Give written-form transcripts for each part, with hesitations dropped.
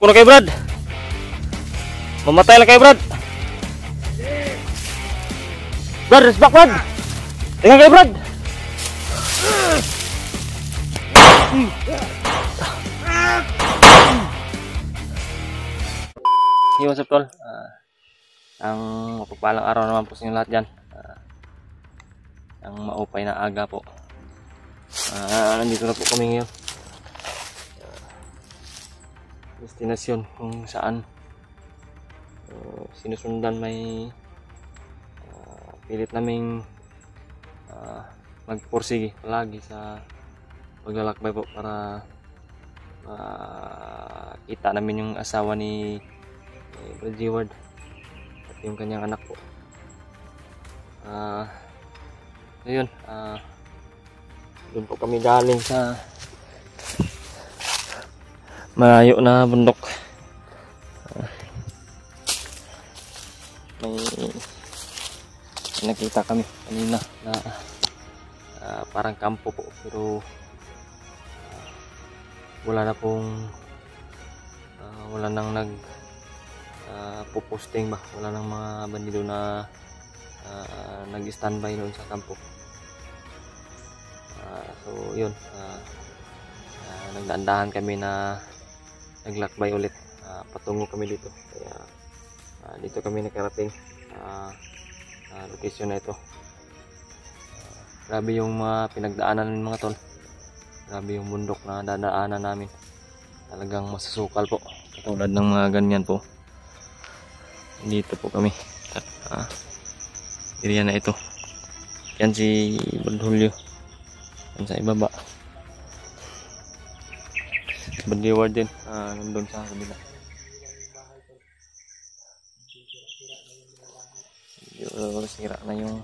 Puno kayo, Brad. Mamatay lang kayo, Brad. Brad, rest back, Brad. Tingnan kayo, Brad. Hey, what's up, tol? Ang mapagpalang araw naman po sa inyo lahat dyan. Ang maupay na aga po. Nandito na po kami ngayon. Destinasyon kung saan sinusundan may pilit naming magpursige palagi sa paglalakbay po para kita namin yung asawa ni Brad Ward at yung kanyang anak po. Ayun, doon po kami galing sa malayo na bundok. May nakita kami kanina na parang kampo po, pero wala na pong wala nang puposting ba, wala nang mga bandido na nag-standby noon sa kampo. So yun, nagdaandahan kami na naglakbay ulit, patungo kami dito, kaya dito kami nakarating location na ito. Grabe yung mga pinagdaanan ng mga tol, grabe yung bundok na dadaanan namin, talagang masusukal po, katulad ng mga ganyan po. Dito po kami at area na ito. Yan si Brad Julio, yan sa ibaba. Brad Ward din, nandun sa kabila. Sira na yung,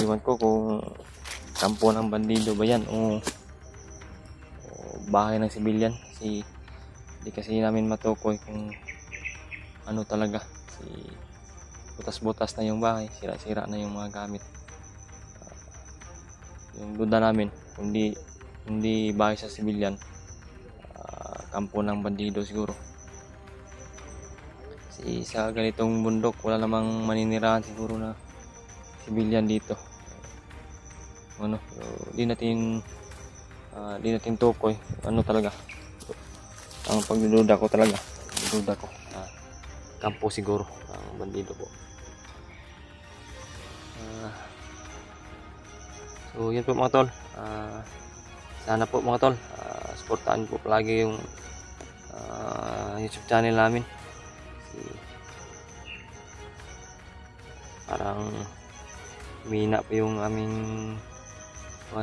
iwan ko kung kampo ng bandido ba yan o bahay ng sibilyan. Hindi kasi namin matukoy kung ano talaga. Butas-butas na yung bahay, sira-sira na yung mga gamit. Yung duda namin, hindi bahay sa sibilyan, kampo ng bandido siguro. Sa ganitong bundok wala namang maninirahan siguro na sibilyan dito. Ano, di natin tukoy ano talaga. Ang pagdududa ko talaga, kampo siguro ang bandido po. So yun po mga tol, sana po mga tol, supportahan po palagi yung YouTube channel namin. Parang humina po yung aming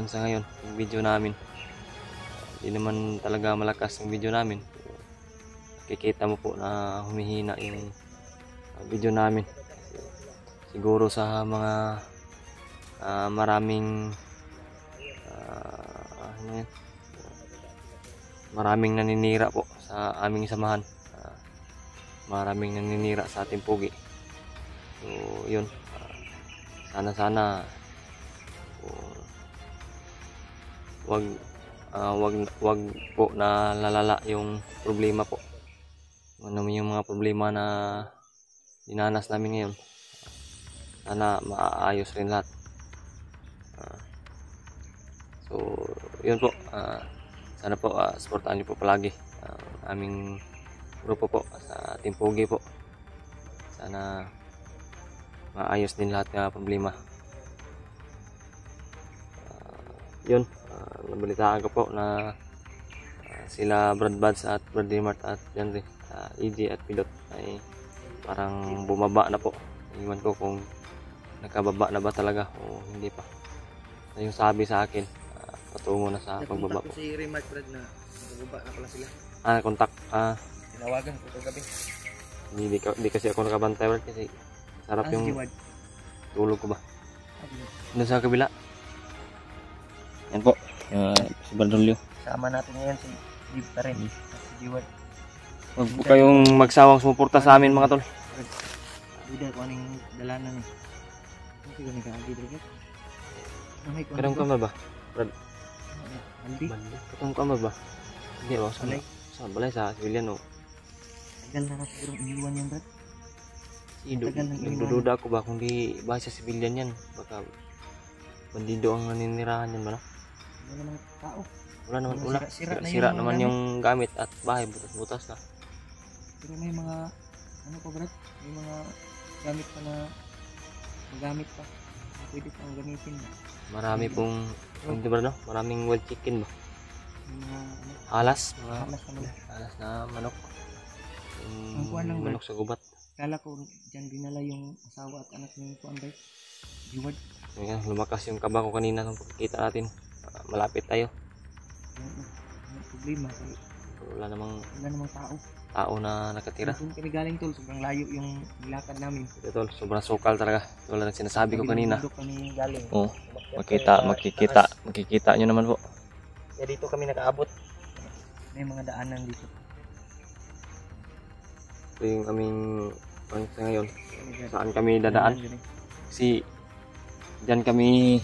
sa ngayon, yung video namin. Hindi naman talaga malakas yung video namin. Kikita mo po na humihina yung video namin. Siguro sa mga maraming naninira po sa aming samahan. Maraming naninira sa ating pugi. So yun, sana wag po na lalala yung problema po. Ano yung mga problema na dinanas namin ngayon, sana maayos rin lahat. So yun po, sana po supportahan niyo po palagi ang aming grupo po sa Team Pogi po. Sana maayos din lahat ng problema. Yun, nabalitaan ko po na sila Brad Buds at Brad Mart at Henry, EJ at Pilot ay parang bumaba na po. Iwan ko kung nakababa na ba talaga o hindi pa. Yung sabi sa akin, patungo na sa pagbaba po. Si Remark Brad na nagbaba na pala sila. Contact. Tinawagan ko ito gabi. Hindi kasi ako nakabantay, Brad, kasi sarap yung tulog ko ba. Doon sa kabila. Yan po, si Brad Julio. Sama natin ngayon si Steve pa rin. Si Jiwad. Huwag po kayong magsawang sumuporta sa amin mga tol. Bida ko anong dalanan eh. Ano ko nag-aagi dito? Kadang ka ba? Brad? Aldi? Kadang ka ba? Hindi ba? Sa Balay. Sa balay, sa civilian o. Tagal na siguro iniwan yan, Brad. Tagal ng Nagdududa ako ba kung di ba sa civilian yan. Baka bandido ang naninirahan yan ba no? Wala namang tao. Wala naman, Mga wala. sira-sira na Sira yung naman gamit. yung gamit at bahay, butas-butas na. Pero may mga, ano pa, Brad? May mga gamit pa na magamit pa. Na pwede pang gamitin. Marami pong, hindi ba no? Maraming wild chicken ba? May mga, ano, Alas, mga halas naman. alas na manok. Ang kuwan lang, Manok sa gubat. Kala ko dyan dinala yung asawa at anak ng kuwan, Brad. Diwad. Ayan, lumakas yung kaba ko kanina nung pagkikita natin. Malapit tayo. Ang problema, kasi Wala namang tao. na nakatira. Doon kami galing, tol. Sobrang layo yung nilakad namin. Ito tol, sobrang sukal talaga. Wala nang sinasabi ko kanina. Bundok kami galing. Oo, Umakyat makikita nyo naman po. Kaya dito kami nakaabot. May mga daanan dito. Ito yung aming sa ngayon. Saan kami dadaan? Kasi dyan kami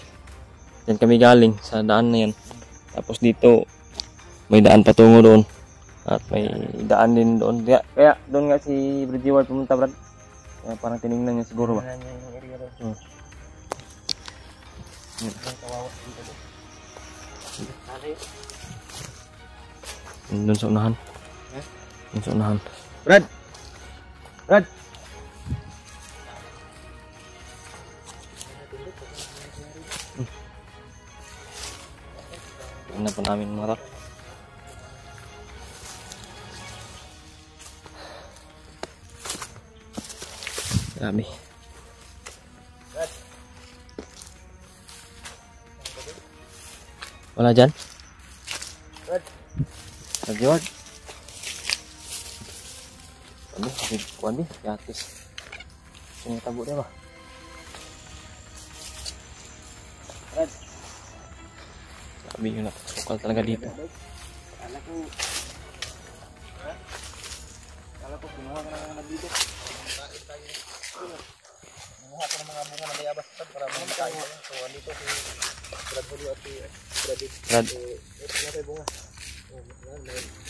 galing sa daan na yan. Tapos dito may daan patungo doon. At may daan din doon. Kaya doon nga si Bridgeward pumunta, Brad. Kaya parang tinignan niya siguro ba? Yung area doon. Ang kawawa dito doon. Doon sa unahan. Doon sa unahan. Brad! Tingnan po namin mga tol. Grabe. Wala dyan? Bridgeward. Kuan di, yatis. Sini tabo dia ba? Sabi yun, napasukal talaga dito. Kala ko kinuha ka na ng dito. Kinuha ko ng mga bunga ng bayabas para makakain tayo. So andito si Brad Julio at si Brad. ito na tayo bunga.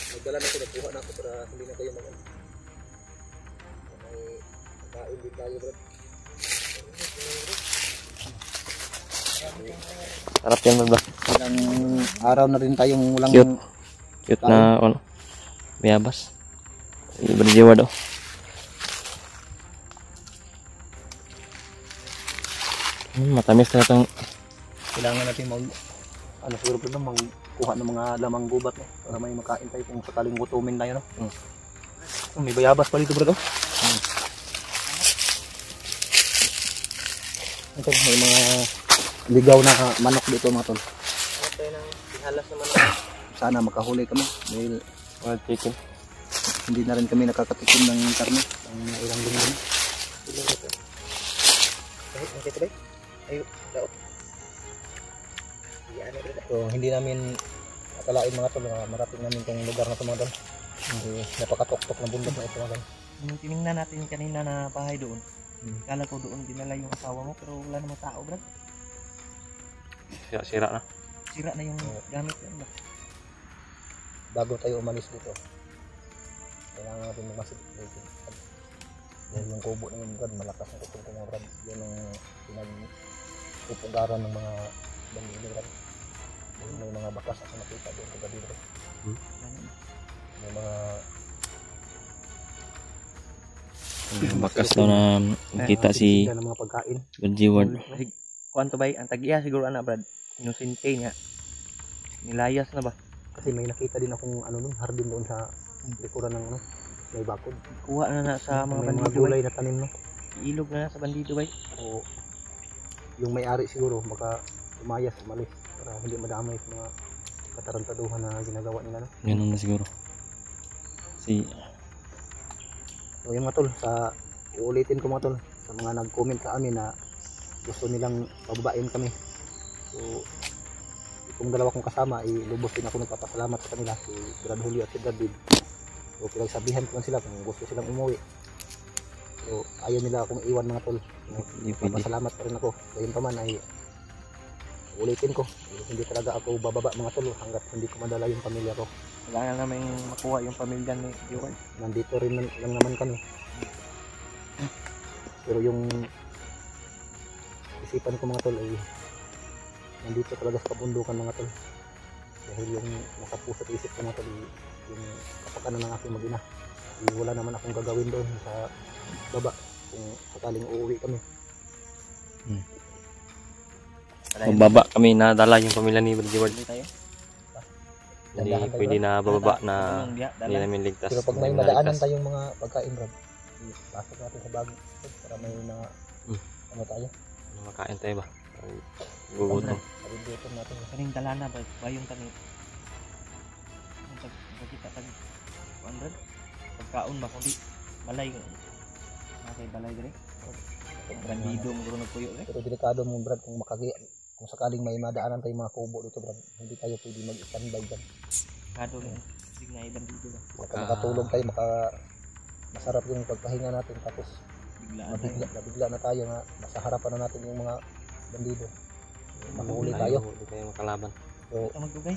Magdala na ko, nagkuha na ako para hindi na kayo mag-ano. May kain din tayo, Brad. Sarap yan, Brad. Ilang araw na rin tayong walang Cute na ano. Bayabas. Bridgeward oh. Matamis na itong kailangan natin ano siguro pa magkuha ng mga lamang gubat no? Para may makain tayo kung sakaling gutumin tayo no? May bayabas pa dito bro no? Ito may mga ligaw na manok dito mga tol. Tayo ng ihalas na manok. Sana makahuli kami dahil wild chicken. hindi na rin kami nakakatikim ng karne ang ilang linggo na. So hindi namin akalain mga tol na marating namin itong lugar na ito mga tol. Napakatok-tok na bundok na ito mga tol. Yung tinignan natin kanina na bahay doon, kala ko doon dinala yung asawa mo pero wala namang tao brad. Sira na. Sira na yung gamit yan. Bago tayo umalis dito, kailangan natin mamasip dito. Dahil yung kubo na yung brad, malakas ang kubo ng brad. Yan ang pinagpupugaran ng mga bandilo brad. May mga bakas ako nakita doon sa gabi brad. May mga Bakas daw na nakita si ng mga pagkain. Bridgeward. Kuanto ba ang tag-iya siguro ana brad. Inusinte niya. Nilayas na ba? Kasi may nakita din akong ano doon, hardin doon sa likuran ng ano, may bakod. Kuha na sa mga bandido. May mga gulay na tanim no. Ilog na sa bandido bay. O yung may-ari siguro baka umayas, umalis para hindi madamay sa mga katarantaduhan na ginagawa nila no. Ganun na siguro. So yung mga tol, uulitin ko mga tol sa mga nag-comment sa amin na gusto nilang pababain kami. So itong dalawa kong kasama, lubos din ako nagpapasalamat sa kanila, si Brad Julio at si Brad Dib. So pinagsabihan ko sila kung gusto silang umuwi. So ayaw nila akong iwan mga tol. Nagpapasalamat pa rin ako. Gayun pa man ay ulitin ko, hindi talaga ako bababa mga tol hanggat hindi ko madala yung pamilya ko. Kailangan namin makuha yung pamilya ni Diwad. Nandito rin lang naman kami. Pero yung isipan ko mga tol ay nandito talaga sa kabundukan mga tol. Dahil yung nasa puso at isip ko mga tol, yung kapakanan ng aking mag-ina. Wala naman akong gagawin doon sa baba kung sakaling uuwi kami. Magbaba kami na dala yung pamilya ni Diwad. Hindi Dandahan tayo, pwede Brad. na bababa na hindi namin ligtas. Pero pag may Hindi madaanan ligtas. tayong mga pagkain, Brad, pasok natin sa bag para may mga ano tayo. Makain tayo ba? Gugutom. Pag-ibuton natin. Kaning talana ba bayong tani. Kita tag 100 pagkaon ba kundi balay kay balay dire. Bandido mo guro nagpuyo dire. Pero delikado mo, Brad, kung kung sakaling may madaanan tayong mga kubo dito, Brad, hindi tayo pwede mag-standby dyan. Kado rin sig na bandido ba. Baka makatulog tayo, masarap yung pagpahinga natin, tapos Biglaan nabigla na tayo na nasa harapan na natin yung mga bandido. Makahuli tayo. Hindi tayo makalaban. So, ka magdugay.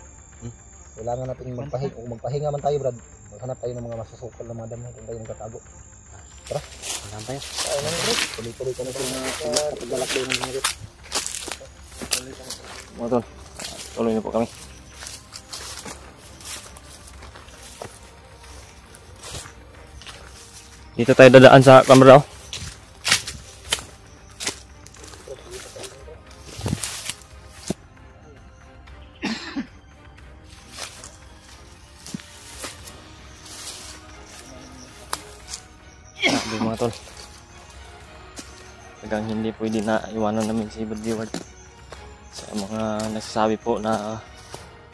kailangan natin magpahinga. Kung magpahinga man tayo, Brad, maghanap tayo ng mga masusukol na mga damo. Doon tayo magtatago. Tara. Saan tayo? Ayun lang, Brad. Tuloy-tuloy ka na sa mga paglalakbay ng mga Brad. Mga tol, tuloy na po kami. Dito tayo dadaan sa camera. Oh. Sabi mga tol, hanggang hindi pwede na iwanan namin si Diwad. Sa mga nagsasabi po na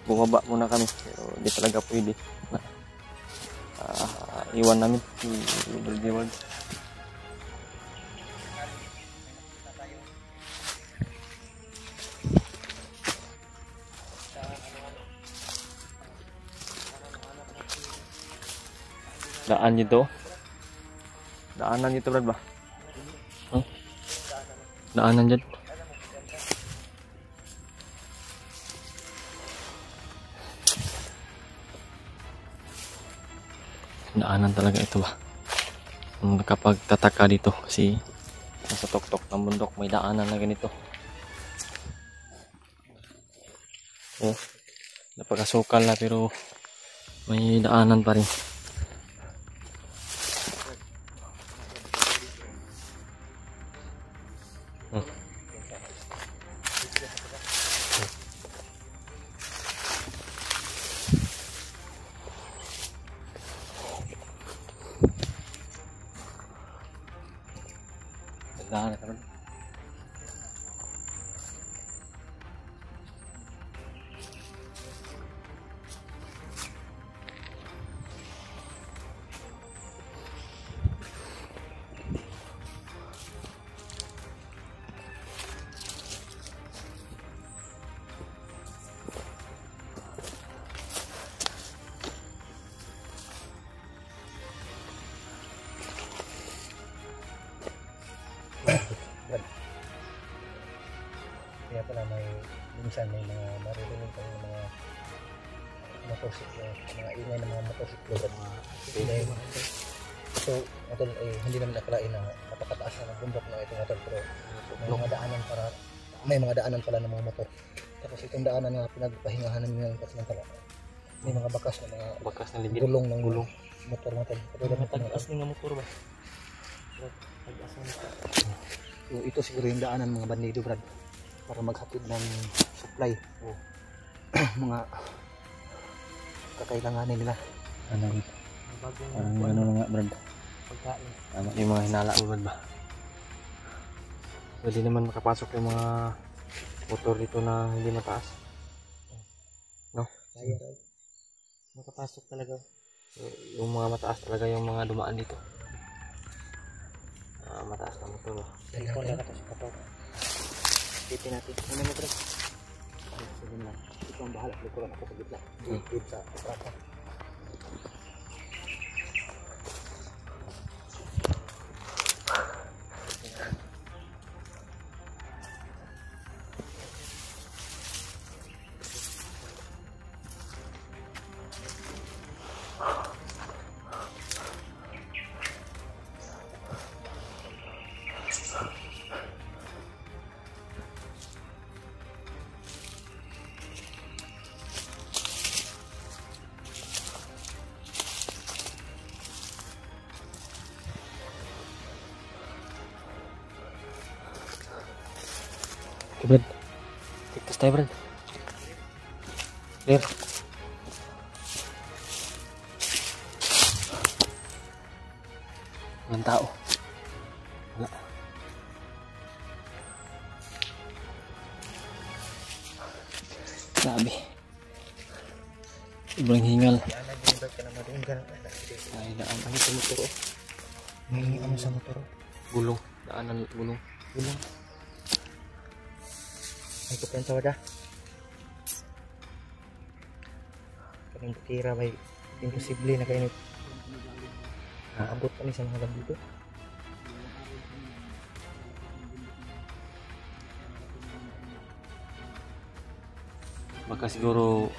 bumaba muna kami, pero hindi talaga pwede na iwan namin si Diwad. Daan dito. Daanan dito, Brad ba? Huh? Daanan dyan. Daanan talaga ito ba? Nakapagtataka dito kasi nasa tuktok ng bundok may daanan na ganito. Oh, napakasukal na pero may daanan pa rin. Daanan ka rin. Kaya pala minsan may mga maririnig tayo ng mga motorsiklo, mga ingay ng mga motorsiklo at mga so, atol, hindi namin nakalain na napakataas na ng bundok na itong atol, pero may mga daanan pala ng mga motor. Tapos itong daanan na pinagpahingahan namin ng pasamantala, may mga bakas na ligid. gulong ng motor natin. Tag-as ni nga motor ba. Tag-as na motor. So, ito siguro yung daanan mga bandido, Brad, para maghatid ng supply o mga kakailanganin nila. Parang gano'n nga, Brad. Pagkain. Tama yung mga hinala mo, Brad ba? Pwede naman makapasok yung mga motor dito na hindi mataas. No? Makapasok talaga. Yung mga mataas talaga yung mga dumaan dito. Mataas na motor ba? Ikaw na kato sa kato. Tipin natin. Ano mo, Brad? Sige lang. Ikaw ang bahala. Likuran ako sa gitna. Tip sa katrata. Okay, Brad. Tiktas tayo, Brad. Clear. Walang tao. Wala. Grabe. Sobrang hingal. Ay, daan. Ano sa motor? May ano sa motor? Gulong. Daanan, gulong. Gulong. Ay kupensa wada. Kaning kira bay imposible na kayo aabot kami sa mga gabi dito. Baka siguro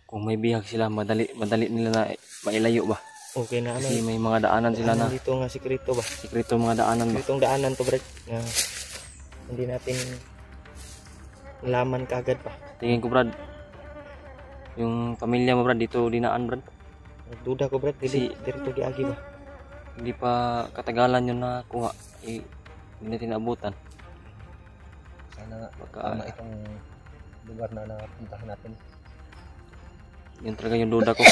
kung may bihag sila, madali nila na mailayo ba? Okay na ano. Kasi may mga daanan sila na. Dito nga sikreto ba? Sikreto mga daanan ba? Sikretong daanan to, Brad. Na hindi natin laman kagad pa. Tingin ko, Brad. Yung pamilya mo, Brad, dito dinaan, Brad. Duda ko, Brad. Kasi Dito giagi ba? hindi pa katagalan yun na kuha. Hindi natin naabutan. Sana nga Baka tama itong lugar na napuntahan natin. yun talaga yung duda ko.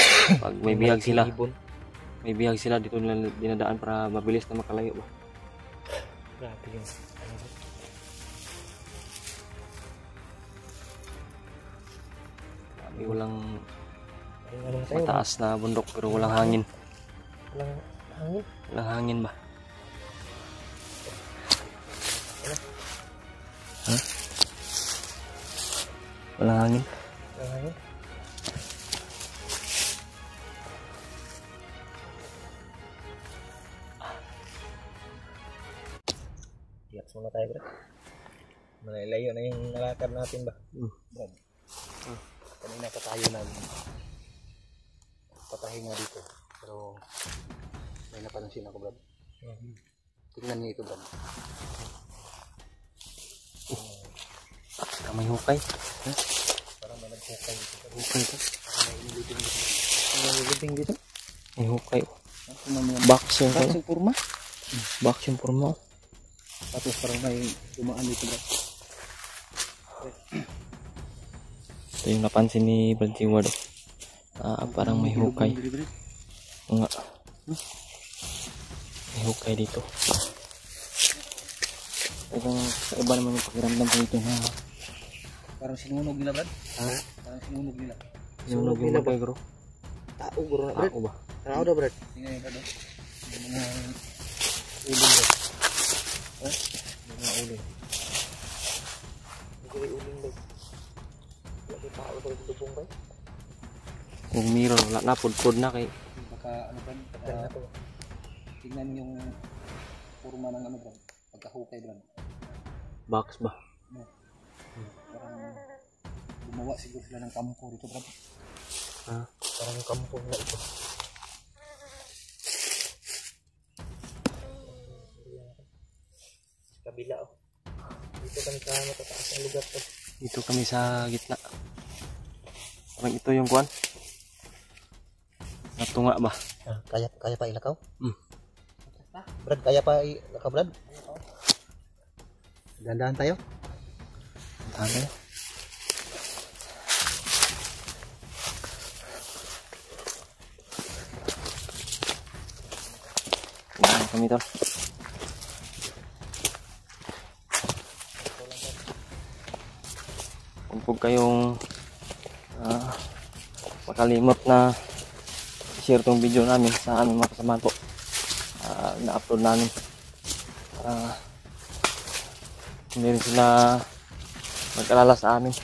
Pag may bihag sila, Ibon. may bihag sila dito nila dinadaan para mabilis na makalayo ba? Grabe yun. Ano ba? Grabe, walang Ay, ano na tayo? mataas na bundok pero walang hangin. Walang hangin. Walang hangin ba? Ha? Walang hangin. Walang hangin. Tiyak muna tayo, Brad. Malalayo na yung nalakad natin ba? Brad. Kanina pa tayo patahinga dito. Pero may napansin ako, Brad. Tingnan niyo ito, Brad. May hukay. Parang may naghukay dito. Hukay ito. May nilibing dito. May nilibing dito? May hukay. Box yung Bakit yung purma? Box yung porma. Tapos parang may dumaan dito, Brad. Ito yung napansin ni Brad Seward. Parang may hukay. Nga. May hukay dito. Pero sa iba naman yung pakiramdam ko dito na Parang sinunog nila, Brad. Ha? Parang sinunog nila. sinunog yung hukay, bro. Tao, guro na, Brad. Ako ba? Tao daw, Brad. Tingnan nyo, Brad. Yung mga uling, Brad. Ha? Yung mga uling. Yung mga uling, Brad. Wala tao sa lubong, Brad. Kung mirror, wala na. Pudpud na kay. Baka, ano, Brad? Baka, tingnan yung forma ng ano, Brad. Pagkahukay, Brad. Box ba? Parang gumawa siguro sila ng kampo dito, Brad. Ha? Parang kampo na ito. Kabila, oh. Dito kami sa matataas ang lugar to. Dito kami sa gitna. Parang ito yung kuwan. Natunga ba? Kaya pa ilakaw? Brad, kaya pa ka, Brad? Dandahan tayo. Ano? Yan kami tol. Huwag kayong makalimot na share tong video namin sa aming mga kasamahan po. Na-upload namin. Hindi rin sila mag-alala sa amin.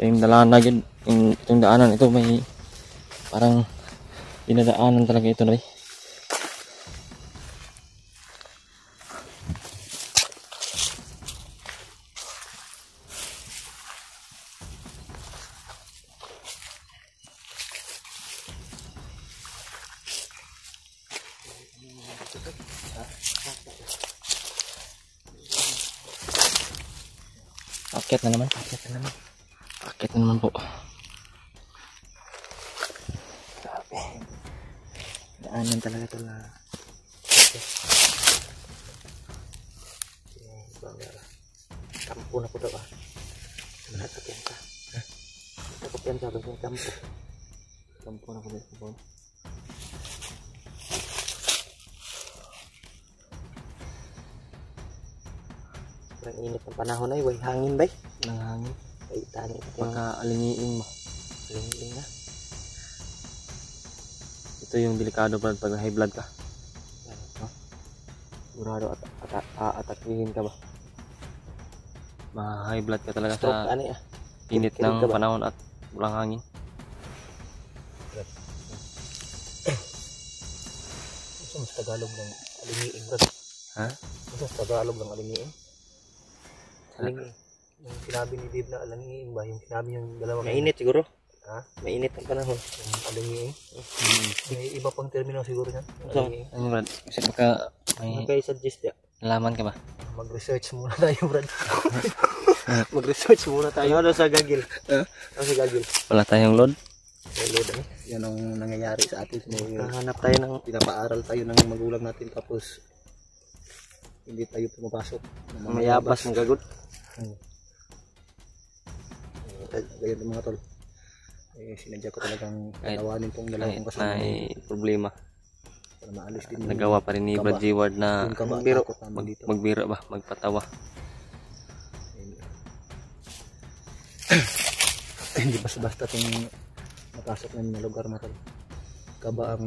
Yung dalanan yun, itong daanan ito may parang dinadaanan talaga ito na Akyat na naman. Akyat na naman po. Grabe. Daanan talaga ito na kampo na po daw ah. Nakakapyan ka. Ha? Nakakapyan ka ba sa kampo? Kampo na po dito po. Ang init ng panahon ay, way hangin bay. Nang hangin. Ay, tani ito yung Baka alingiin mo. ling-ling na. Ito yung delikado Brad pag high blood ka. Yan, no? Sigurado atakihin ka ba? Ma-high blood ka talaga Stroke, sa ano ah. init Kilig ng ka ba? panahon at walang hangin. Ito mas Tagalog ng alingiing, Brad. Ha? Ito mas Tagalog ng alingiing. Alingiing. Yung sinabi ni Dave na alingiing ba? Yung sinabi yung dalawa. Mainit siguro. Ha? Mainit ang panahon. Yung alingiing. May iba pang termino siguro yan. So, Alingiing. ano Brad? Kasi baka may Magkay-suggest ya. nalaman ka ba? Mag-research muna tayo, Brad. Mag-research muna tayo. Ano sa Gagil? Ano sa Gagil? Wala tayong load. Yan ang nangyayari sa atin. Kahanap tayo ng Pinapaaral tayo ng magulang natin tapos hindi tayo pumapasok. mayabas ng gagot. Ganyan mga tol. Sinadya ko talagang Kahit- tawanin tong dalawa Kahit kong kasama may problema. para maalis din Nagawa pa rin ni kaba. Brad G-Ward na yung kaba at magbiro. takot namin dito. Magbiro ba? Magpatawa. Hindi basta-basta itong napasok namin na lugar mga tol. Kaba ang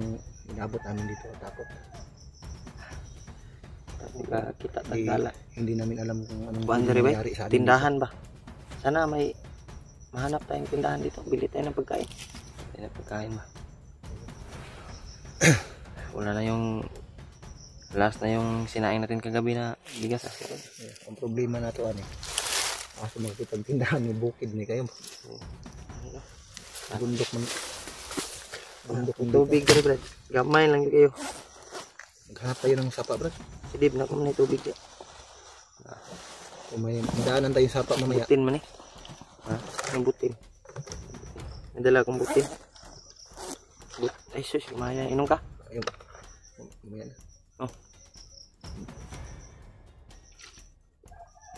inabot namin dito at takot. Kita Hindi namin alam kung anong Bandari ba? nangyari sa amin. Tindahan ba? Sana may mahanap tayong tindahan dito. Bili tayo ng pagkain. Tayo ng pagkain ba? Wala na yung last na yung sinaing natin kagabi na bigas. Yeah, ang problema na ito ano. Kaso magkipagtindahan yung bukid ni kayo. Bundok man. Bundok man dito. Tubig ka Brad. Gamay lang yun kayo. Maghanap tayo ng sapa, Brad. Silib na kung may tubig dyan. Kung may daanan tayong sapa mamaya. Butin man eh. Ha? Anong butin? Nadala akong butin. Ay sus, kumaya. Inom ka? Ayun. Mamaya na. Oh.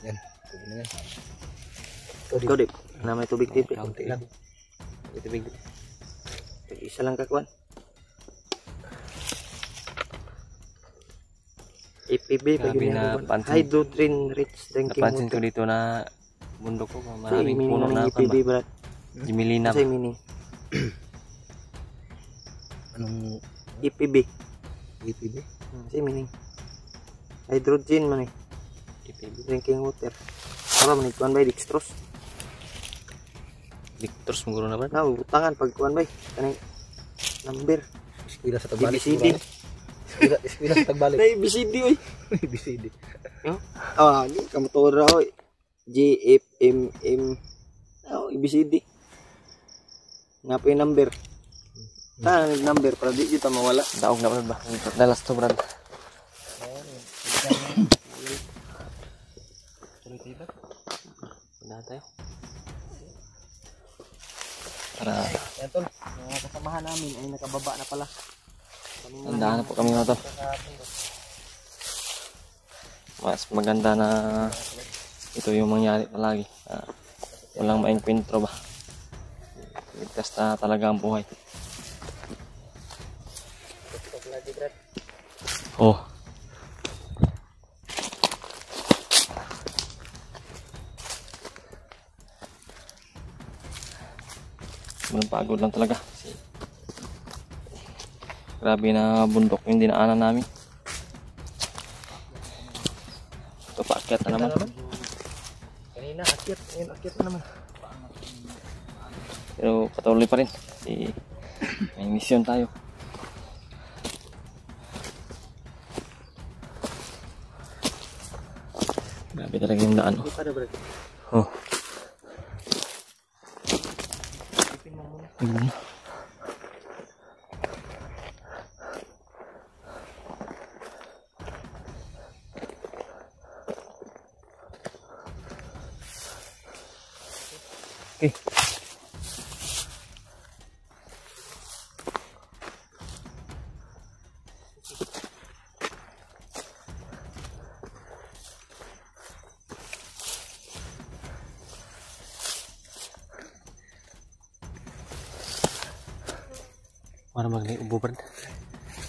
Yan. Pwede na yan. Ikaw Dip. Na may tubig Dip. Kaunti lang. May tubig Dip. Isa lang kakuan. EPB pag Grabe yun na yan. pansin. Hydrogen rich drinking Napansin ko water. dito na bundok ko, Sa maraming meaning puno ng na EPB Brad. Jimilinam. Sa meaning. Anong EPB. EPB? Sa meaning. Hydrogen man eh. EPB. Drinking water. Para man ikuan ba dextrose. Dictors mo na ba? Na butangan pag kuan ba. Kanang number. Eskwela sa Tagbalik. ABCD. Eskwela sa Tagbalik. Na ABCD oy. ABCD. Ah, ni kamotora oy. G F M M. Oh, ABCD. Nga pa yung number. Saan ang number para di kita mawala. Daog na Brad ba? Dalas to Brad. Punta tayo. Para Yan tol, mga kasamahan namin ay nakababa na pala. tandaan na po kami mga tol. Mas maganda na ito yung mangyari palagi. Walang maengkwentro ba? Ligtas na talaga ang buhay. Oh. Sobrang pagod lang talaga. Grabe na bundok yung dinaanan namin. Ito paakyat na naman. Kanina akyat, ngayon akyat na naman. Pero patuloy pa rin. May mission tayo. Grabe talaga yung daan. Hindi pa na Brad. Oh. Ipin mo muna. Ayun. Okay. Para maglay ubo Brad.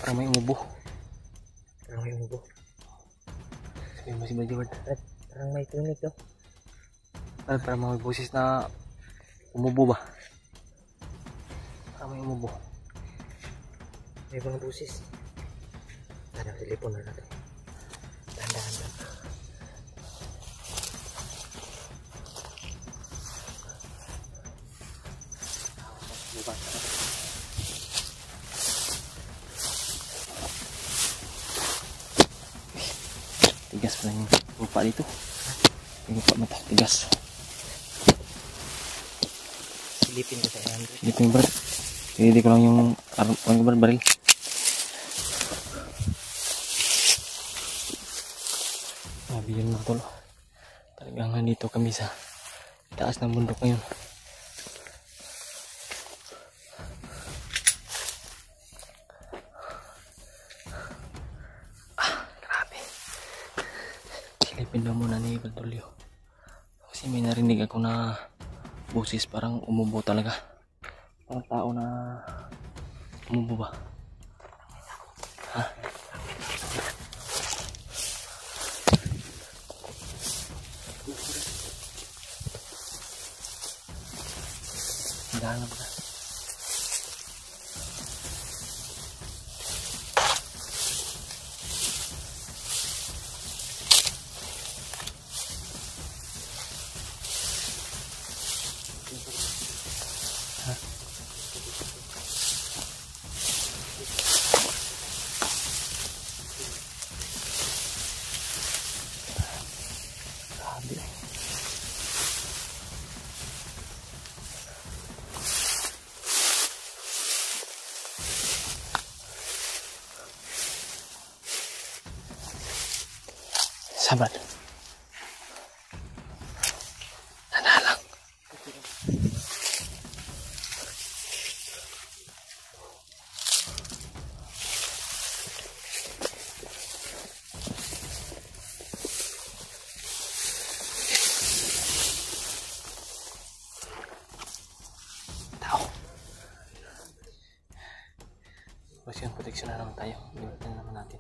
Parang may umubo. Parang may umubo. Sabihin mo si Brad Brad. Parang may tunig daw. Brad, parang may boses na umubo ba? Parang may umubo. May mga busis. Ano, telepon na natin. Dahan-dahan lang. Tigas pala yung lupa dito. Yung lupa mata, tigas. Silipin ko sa 100. Dito yung Brad. Hindi ko lang yung baril. Sabi yun mga tol. Talagang nandito kami sa taas ng bundok ngayon. Grabe. Silipin daw muna ni Baldolio. Kasi may narinig ako na busis, parang umubo talaga. Parang tao na umubo ba? Ha? Hindahan lang ba? Grabe. Sabar. Tanda lang. Tao. Basta yung proteksyon na naman tayo. Limit na naman natin.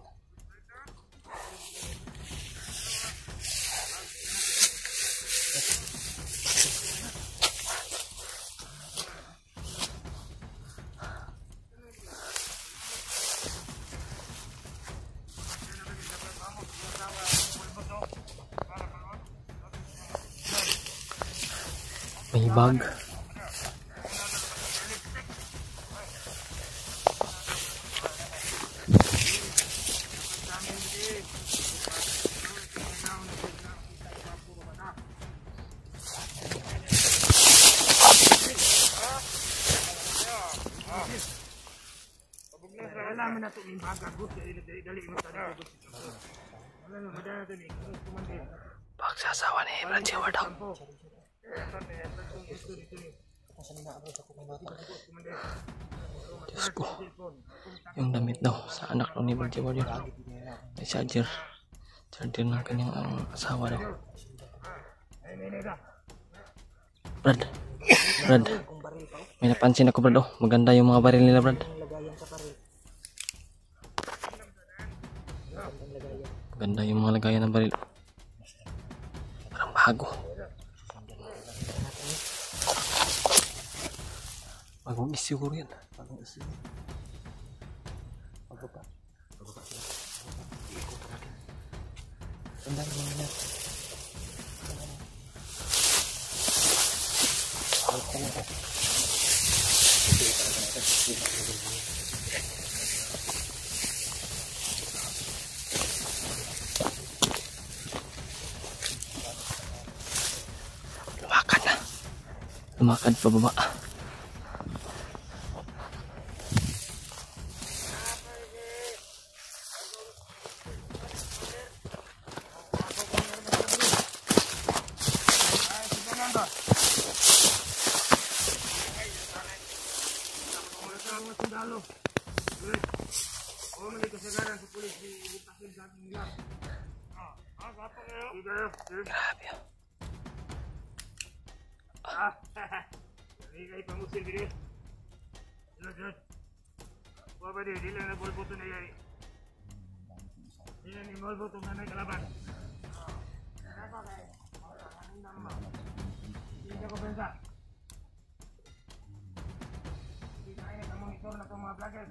May bag. Pagsasawa ni Brad Jewar daw. Diyos ko. Yung damit daw sa anak daw ni Brad Jewar yun. May charger. Charger ng kanyang asawa daw. Brad. Brad. May napansin ako Brad. Oh, maganda yung mga baril nila Brad. Maganda yung mga lagayan ng baril. Parang bago. Bagong issue ko rin. Bagong issue. Pagbaba. Pagbaba sila. Ikutan natin. Sandali mga natin. Lumakad na. Lumakad pababa. Grabe. Apa dia? Dia nak boleh potong ayah. Dia ni boleh potong anak kelaban. Kenapa kau? Ini kau benda. Ini kamu itu nak kamu apa lagi?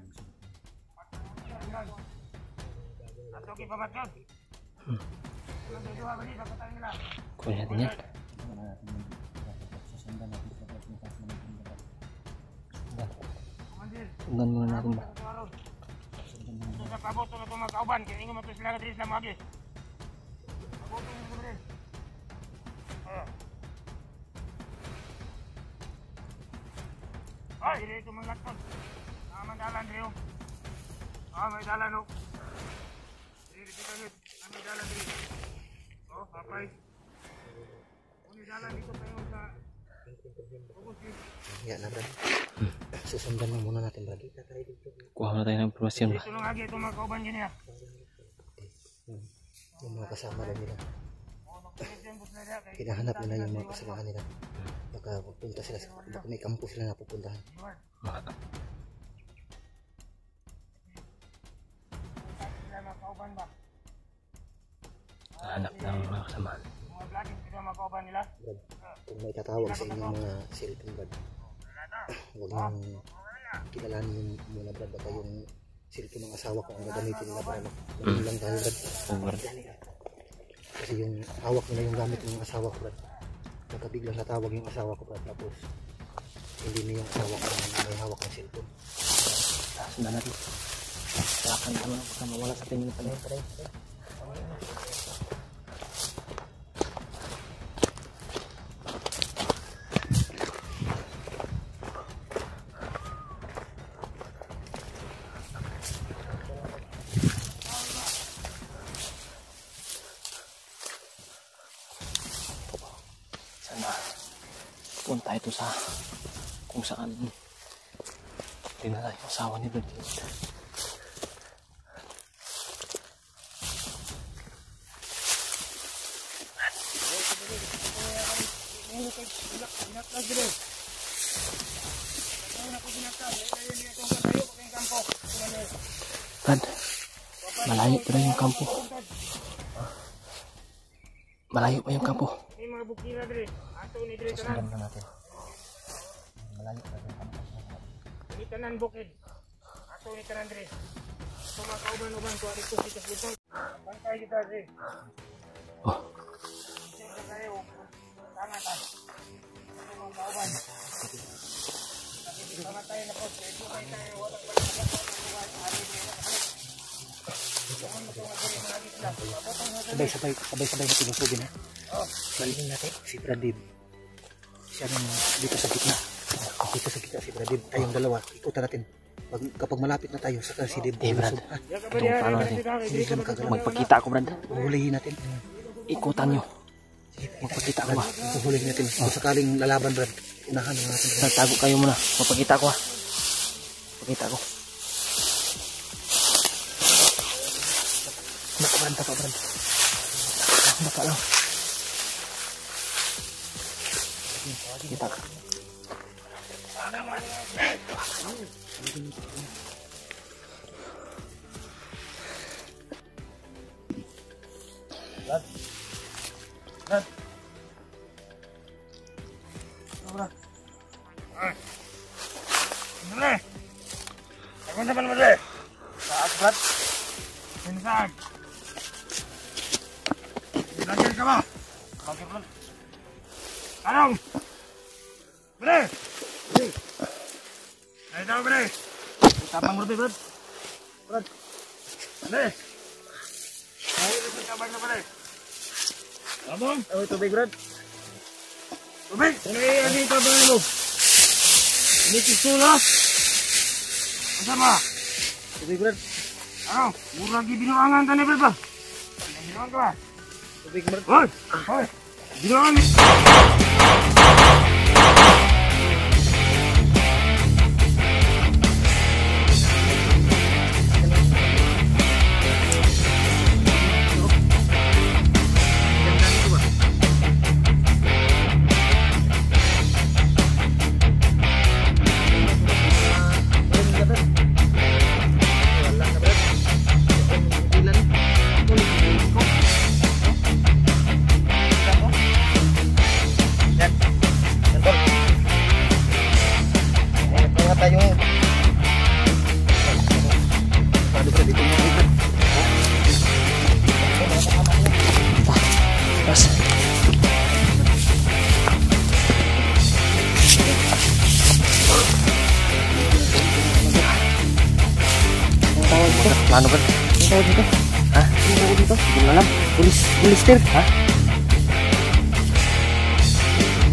Atau kita macam? Kunin natin yan. Sundan muna natin ba? Sa paboto na itong mga kauban, kaya ingo mato sila na Islam agi. Paboto na ito rin. Ay, hindi ito mga latkon. Naman dalan rin. May dalan o. Hindi ito kagit. May dalan rin. Papay. May dalan dito kayo sa... Ya na Brad. Susundan lang muna natin Brad. Kuha na tayo ng impormasyon ba? Dito lang agi itong mga kauban yun ya. Yung mga kasama lang nila. Hinahanap nila yung mga kasalahan nila. Baka pupunta sila, baka may kampo sila na pupuntahan. Hanap ng mga kasama. Mga vlogging sila mga kauban nila. Brad, kung may tatawag sa inyong mga cellphone Brad, huwag nang kilalanin muna Brad, baka yung cellphone ng asawa ko ang gagamitin nila para maging lang tayo Brad. Over. Kasi yung hawak nila yung gamit ng asawa ko Brad. Baka biglang natawag yung asawa ko Brad, tapos hindi na yung asawa ko may hawak ng cellphone. Sundan natin. Kailangan naman baka mawala sa tingin pa na. Sana punta ito sa kung saan dinala yung asawa ni Brad. Brad, malayo pa rin yung kampo. Malayo pa yung kampo. May mga bukira dre. Ato ni dre tanan. Susundan na natin. Malayo pa rin yung kampo. Ni tanan bukid. Ato ni tanan dre. Ito mga kauban-uban ko dito sa Kasbutol. Bantay kita dre. Oh, Siyempre kayo. Tama tayo. Ito mga kauban. Tama tayo na po. Ito kayo tayo. Walang Sabay-sabay na tinusugin ha. Balingin natin si Pradib. Siya nang dito sa gitna. Dito sa gitna si Pradib. Tayong dalawa. Ikutan natin. Kapag malapit na tayo, saka si Dib. Brad. Itong paano natin? Magpakita ako Brad. Huhulihin natin. Ikutan nyo. Magpakita ako ba? Huhulihin natin. Kung sakaling lalaban Brad, unahan natin. Tago kayo muna. Magpakita ako ha. Magpakita ako. Baka Brad. Baka lang. Kita ka. Dre. Ako na naman dre. Saat Brad. Saan? Belajar ka ba? Bakit Brad? Anong? Bre! Ay daw bre! Tapang mo Brad. Brad. Bre! Ay, ito tapang na bre. Abang? Oh, tubig Brad. Tubig! Ano yung ano yung tapang mo? Ini pistula? Masama? Tubig Brad. Ano? Murag ibinuangan ka ni Brad ba? Binuangan ka ba? Tubig Brad. Hoy! Hoy! Binuangan ni... Paano ba? Ang tawag dito? Ha? Ang tawag dito? Hindi mo alam. Pulister. Ha?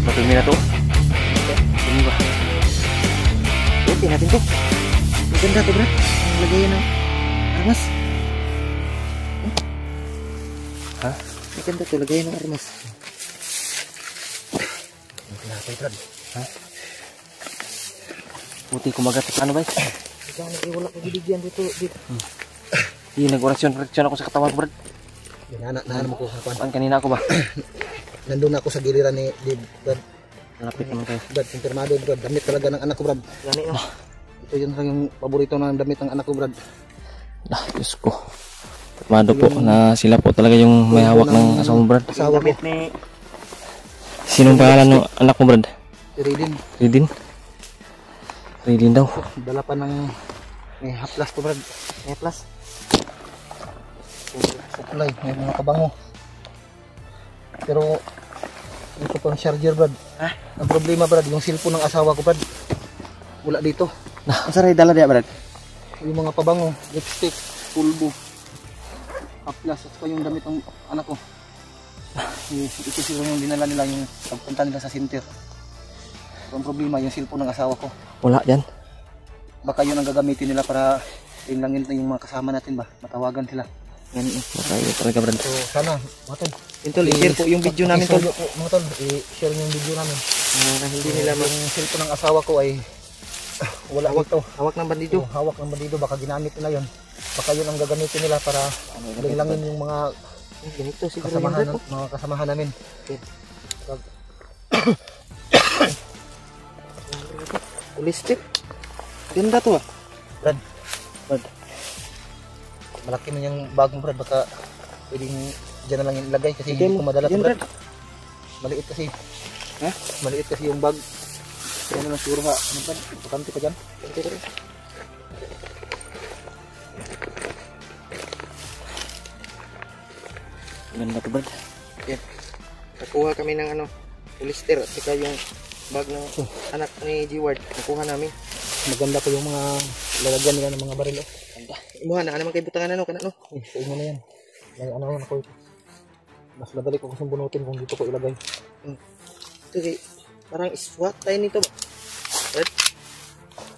Matumi na to. Hindi ba? Okay natin to. Maganda to, Brad. Ang lagayan ng armas. Ha? Maganda to, lagayan ng armas. Ang pinatay, Brad. Ha? Puti kumagat sa ano ba? Sana wala ko binigyan dito. Hindi, nag-orasyon ako sa katawan ko, Brad. Nahanap mo ko sa kwan. Saan kanina ako ba? Nandun ako sa giliran ni Brad. Malapit naman kayo. Brad, kumpirmado, Brad. Damit talaga ng anak ko, Brad. Gani, no? Ito yun lang yung paborito ng damit ng anak ko, Brad. Diyos ko. Mado po na sila po talaga yung may hawak ng asawa mo, Brad. Asawa ko. Sinong pangalan ng anak mo, Brad? Si Ridin. Ridin? Ridin daw. Dala pa ng may haplas to, Brad. May haplas. Supply, may mga kabango. Pero ito pang charger, Brad. Ha? Ang problema, Brad, yung cellphone ng asawa ko, Brad. Wala dito. Ang saray dala diya, Brad? Yung mga pabango, lipstick, pulbo, haplas, at pa yung damit ng anak ko. Ito sila yung dinala nila yung pagpunta nila sa center. So, ang problema, yung cellphone ng asawa ko. Wala dyan. Baka yun ang gagamitin nila para inlangin yung mga kasama natin ba, matawagan sila. Yan, Matayo talaga, Brad. so sana, mga tol, Tol, i-share po yung video namin, Tol. Mga tol, i-share yung video namin. Hindi nila Yung cellphone ng asawa ko ay wala dito. hawak ng bandido. So, hawak ng bandido, baka ginamit nila yun. Baka yun ang gagamitin nila para inlangin yung mga Ganito siguro kasamahan, yung mga kasamahan namin. Holistic. Ganda to ah. Brad, malaki man yung bag mo, Brad, baka pwedeng dyan na lang yung ilagay kasi hindi ko madala to, Brad. Maliit kasi. Ha? Maliit kasi yung bag. Kaya na lang siguro nga, ano, Brad, bakante pa dyan. Ganda to, Brad. Nakuha kami ng ano, Holistic at saka yung bag ng anak ni G-Ward. Nakuha namin. Maganda po yung mga lalagyan nila ng mga baril. Ganda. Imuha na naman kay butangan ano, kana no. Sa inyo na yan. May ano ako ito. Mas madali ko kasing bunutin kung dito ko ilagay. Ito kay parang SWAT tayo nito ba? Brad?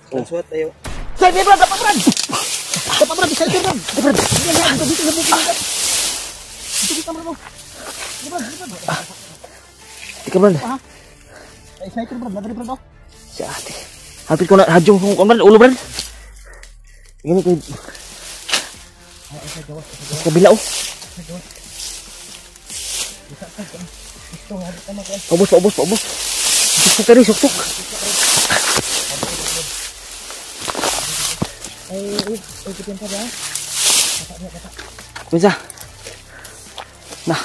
Parang SWAT tayo. Sige, Brad! Dapat, Brad! Dapat, Brad! Sige, Brad! Brad! Dito na bukin Brad! Dito ka, Brad! Ika, Brad. Ay, sniper, Brad! Madali, Brad! Si ate. Hapit ko na, hadyong kong Brad. Ulo, Brad. Gani ko. Sa kabila, oh. Paubos. Suksok tadi, suksok. Ikutin pa ba? Bisa. Nah.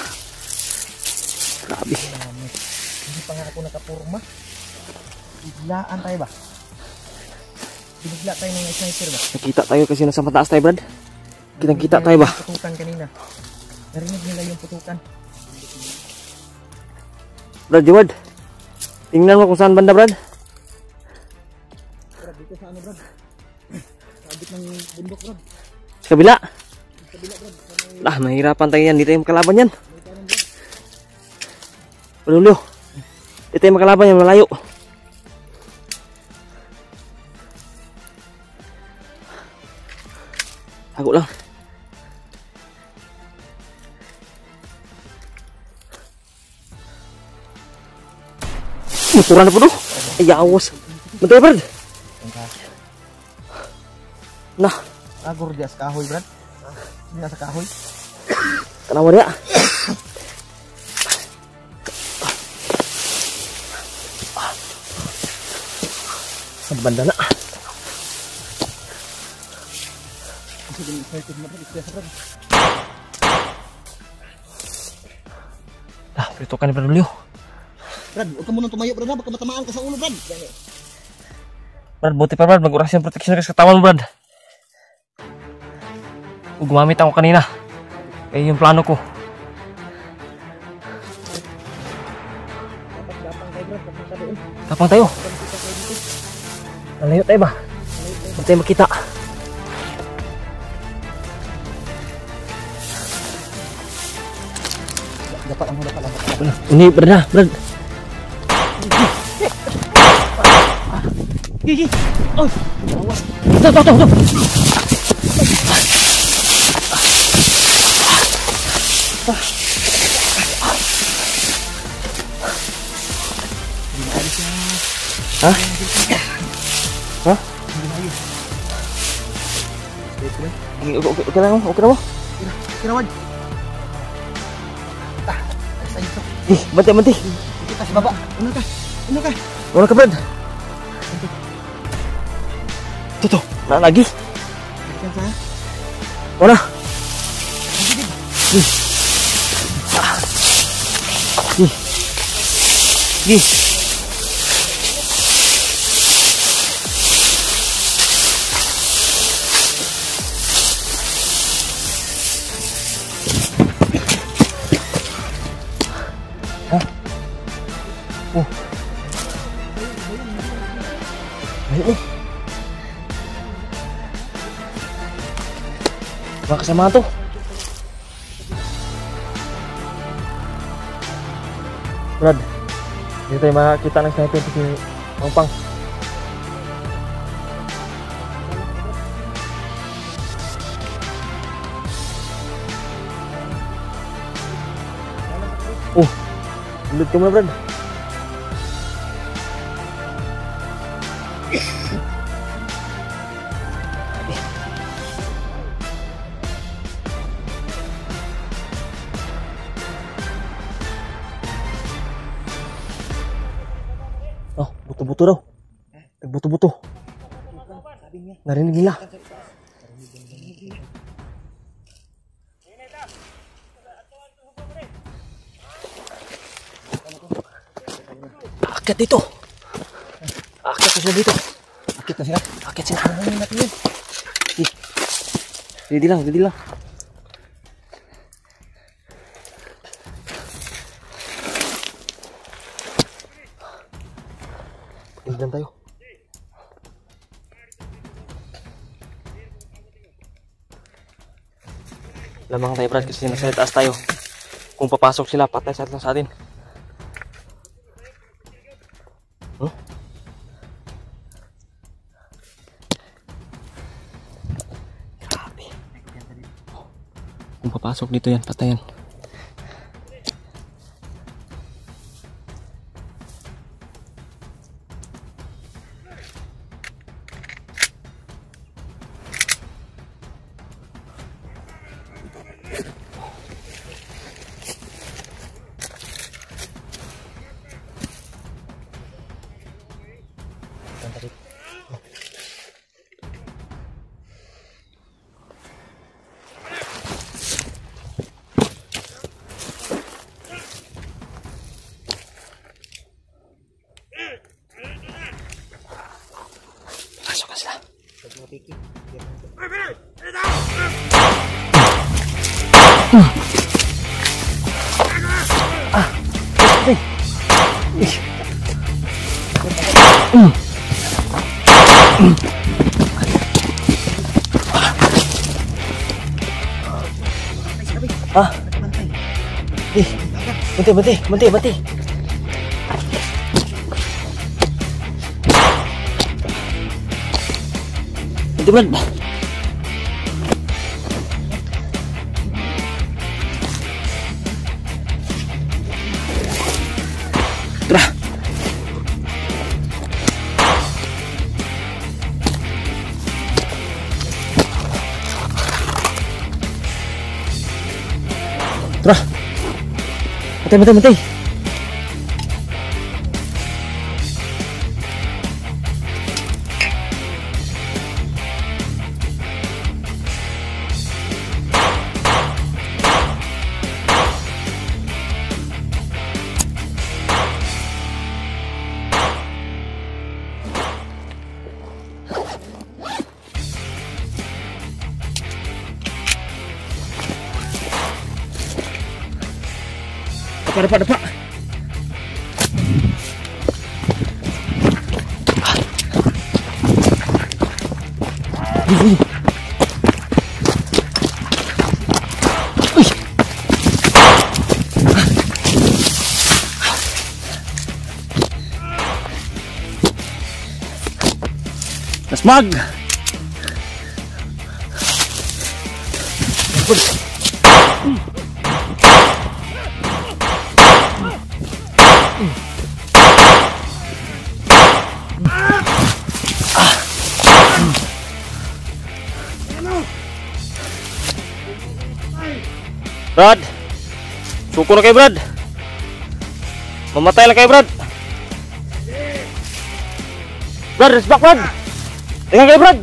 Grabe. Hindi pa nga ako nakapurma. Biglaan tayo ba? Binigla tayo ng sniper ba? Nakita tayo kasi nasa mataas tayo, Brad. Kita tayo ba? Putukan kanina. Narinig nila yung putukan. Brad, Jawad. Tingnan mo kung saan banda, Brad. Brad, dito sa ano, Brad? Sa abit ng bundok, Brad. Sa kabila. Lah, mahirapan tayo yan. Di tayo makalaban yan. Ulyo. Di tayo makalaban yan, malayo. Tago lang. Muturan na po do. Ay, awas. Mantay, Brad. Nah, Agor dia sa kahoy, Brad. Hindi sa kahoy. tanawa niya. Sa banda na. Ah, prito ka ni Brad Julio. Brad, huwag ka munang tumayo, Brad. Baka matamaan ka sa ulo, Brad. Brad, buti pa, Brad. Mag-orasyon protection ka sa katawan mo, Brad. Gumamit ako kanina. Eh, yung plano ko. Tapang tayo. Nalayo tayo ba? Huwag tayo makita. Ini Brad. Gigi. Oh. Tuh. Hah? Oke lang mo. Kirawan. Banti. Kita sa baba. Ano ka? Wala ka, Brad. Tuh. Na lagi. Wala. Gih. Ayo. Mga kasama to. Brad, hindi tayo makakita ng sniper si Pangpang. Ulit ka muna, Brad. Oh, buto-buto daw. Nagbuto-buto. Narinig nila. Akit dito. Akit na sila dito. Akit sila. Didi lang. Tingnan tayo. Lamang tayo, Brad, kasi nasa taas tayo. Kung papasok sila, patay sa atin. Grabe. Kung papasok dito yan, patayan. Pasok ka sila. Bantay. Itu Brad. Tara. Bantay. Depak. Nasmag! Brad! Suko na kayo, Brad! Mamatay lang kayo, Brad! Brad, rest back, Brad! Tingnan kayo, Brad!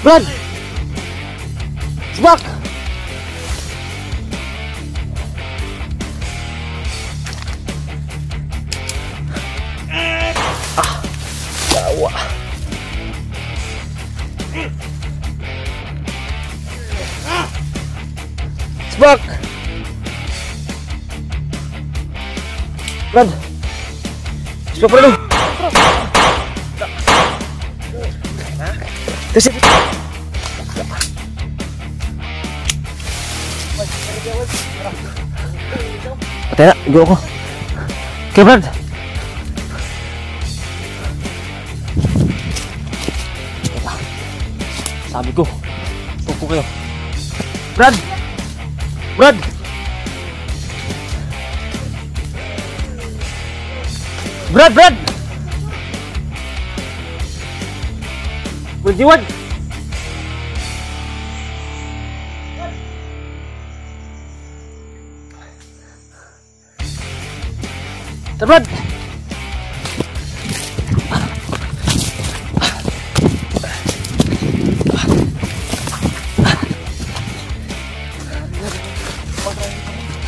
Brad! Rest back! Dawa. Sbak. Brad. Sbak pa rin. Kasi patay na, go ako. Okay, Brad. Sabi ko, tuko kayo. Brad! Brad! Brad! Brad! Brad! Brad!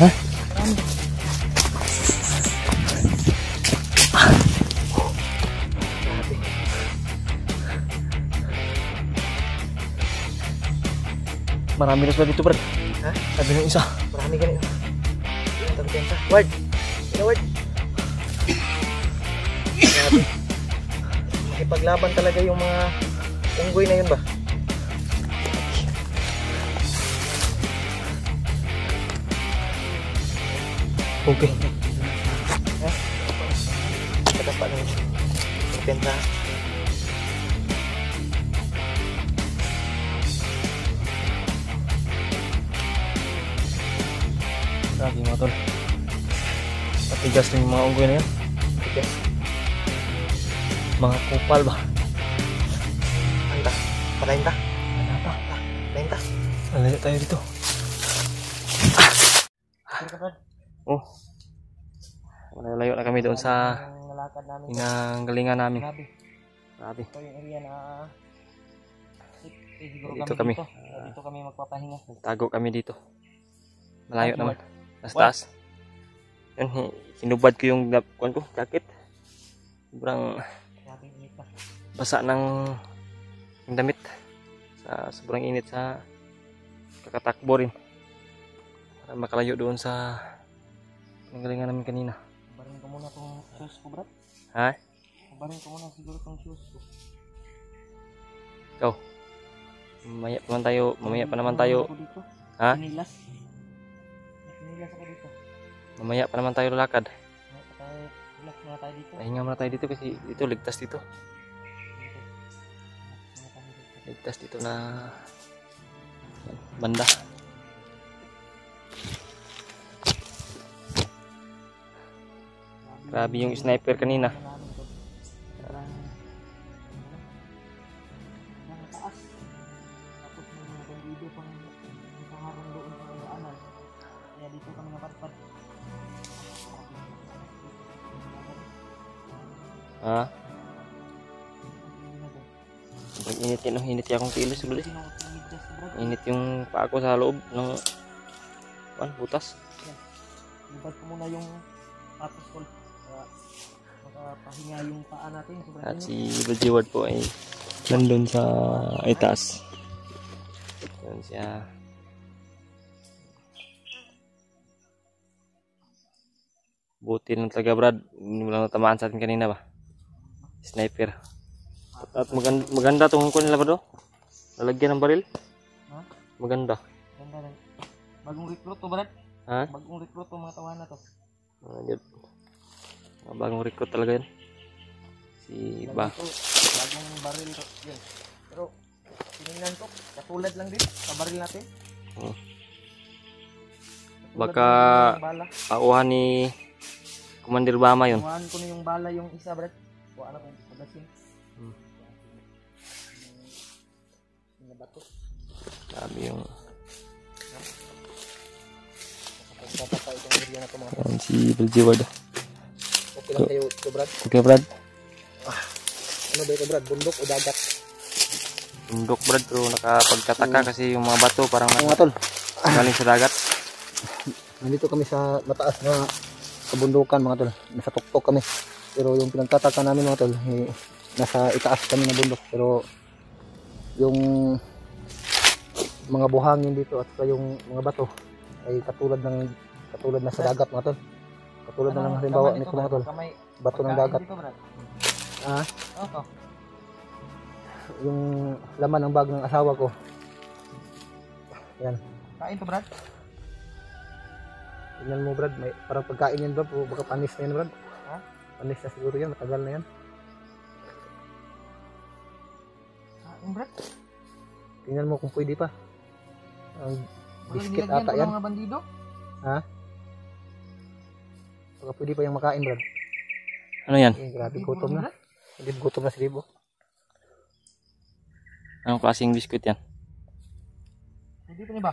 Hah? Marami na sila dito, Brad. Ha? Sabi ng isa. Marami ganito. Tabi ka sa word. Word. Grabe. Makipaglaban talaga yung mga unggoy na yun ba? Okay. Takas pa ng penta. Grabe mga tol. Patigas ng mga unggoy na yan. Tigas. Mga kupal ba? Anta. Patayin ta. Ano pa? Patayin ta. Malayo tayo dito. Oh. Malayo na kami doon sa Nalakad namin. pinanggalingan namin. Grabe. Grabe. Ito yung area na siguro Dito kami. Dito kami magpapahinga. Tago kami dito. Malayo naman. Nasa taas. Yan, hinubad ko yung kuwan ko, jacket. Sobrang Grabe init pa. basa ng damit. Sobrang init sa kakatakbo rin. Para makalayo doon sa pinanggalingan namin kanina. Barin ko muna tong shoes ko, bro. Ha? Barin ko muna siguro tong shoes ko. Ikaw. Mamaya pa naman tayo. Ha? Sinilas. Sinilas ako dito. Mamaya pa naman tayo lalakad. Relax muna tayo dito. Pahinga muna tayo dito kasi dito ligtas dito. Ligtas dito na banda. Grabe yung sniper kanina. Taas. Tapos may mga bandido pang nakaharang doon sa daanan. Kaya dito kami napadpad. Ha? Sobrang init yan. Init yan akong kilos ulit. Init yung paa ko sa loob ng butas. Libad ko muna yung patos ko. Para makapahinga yung paa natin. Sobrang At init. si Bajeward po ay nandun sa itaas. Yan siya. Buti ng taga Brad. Hindi mo lang natamaan sa atin kanina ba? Sniper. At maganda tong hungko nila ba do? Lalagyan ng baril? Ha? Maganda. Ganda rin. Bagong recruit to, Brad. Ha? Bagong recruit to mga tawanan to. Yun. Mga bagong recruit talaga yun. Si Ba. Bagong baril to. Yun. Pero, tinignan ko, katulad lang din sa baril natin. Oh. Katulad Baka lang yung bala. pauhan ni Commander Bama yun. Kuhaan ko na yung bala yung isa, Brad. Kuhaan ako yung pagasin. Yung bato. Sabi yung Pagkataka itong area na ito mga tol. yan, si Biljeward. Okay lang kayo ito Brad. Okay Brad. Ano ba ito Brad? Bundok o dagat? Bundok Brad pero nakapagkataka kasi yung mga bato parang Mga tol, galing sa dagat. nandito kami sa mataas na kabundukan mga tol. Nasa tuktok kami. Pero yung pinagtataka namin mga tol, nasa itaas kami na bundok. Pero yung mga buhangin dito at saka yung mga bato ay katulad na sa dagat mga tol. Katulad na ng halimbawa nito mga tol. Bato ng dagat. Ah, Opo. yung laman ng bag ng asawa ko. Yan. Kain to, Brad. Tingnan mo Brad, may parang pagkain yan Brad, baka panis na yan Brad. Ha? Panis na siguro yan, matagal na yan. Kain, Brad. Tingnan mo kung pwede pa. Ang Baka biscuit nilagyan ata ko yan. ng mga bandido. Baka pwede pa yung makain Brad. Ano yan? Eh, grabe Bandido gutom lang, na. Brad. Hindi gutom na si Libo. Anong klaseng biskuit yan? Hindi pa niya ba?